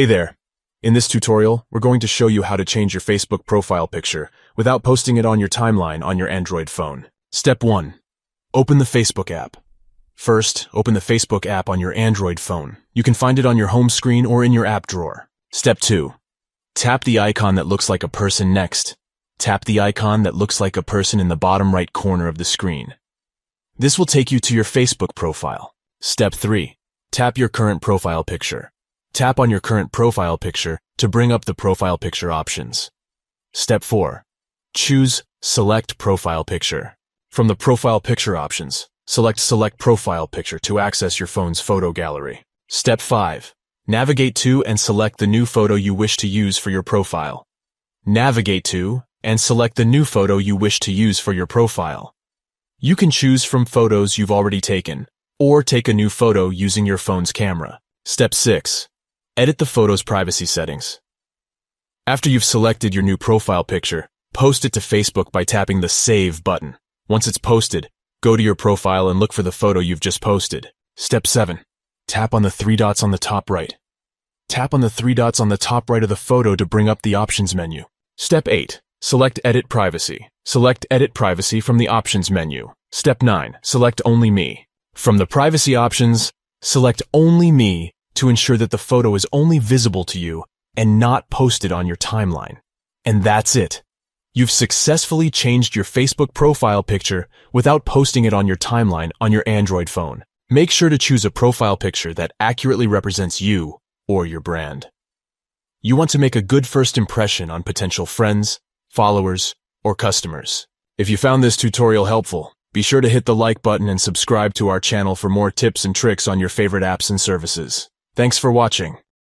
Hey there. In this tutorial, we're going to show you how to change your Facebook profile picture without posting it on your timeline on your Android phone. Step 1. Open the Facebook app. First, open the Facebook app on your Android phone. You can find it on your home screen or in your app drawer. Step 2. Tap the icon that looks like a person next. Tap the icon that looks like a person in the bottom right corner of the screen. This will take you to your Facebook profile. Step 3. Tap your current profile picture. Tap on your current profile picture to bring up the profile picture options. Step 4. Choose Select Profile Picture. From the profile picture options, select Profile Picture to access your phone's photo gallery. Step 5. Navigate to and select the new photo you wish to use for your profile. Navigate to and select the new photo you wish to use for your profile. You can choose from photos you've already taken, or take a new photo using your phone's camera. Step 6. Edit the photo's privacy settings. After you've selected your new profile picture, post it to Facebook by tapping the Save button. Once it's posted, go to your profile and look for the photo you've just posted. Step 7. Tap on the three dots on the top right. Tap on the three dots on the top right of the photo to bring up the options menu. Step 8. Select Edit Privacy. Select Edit Privacy from the options menu. Step 9. Select Only Me. From the privacy options, select Only Me to ensure that the photo is only visible to you and not posted on your timeline. And that's it. You've successfully changed your Facebook profile picture without posting it on your timeline on your Android phone. Make sure to choose a profile picture that accurately represents you or your brand. You want to make a good first impression on potential friends, followers, or customers. If you found this tutorial helpful, be sure to hit the like button and subscribe to our channel for more tips and tricks on your favorite apps and services. Thanks for watching.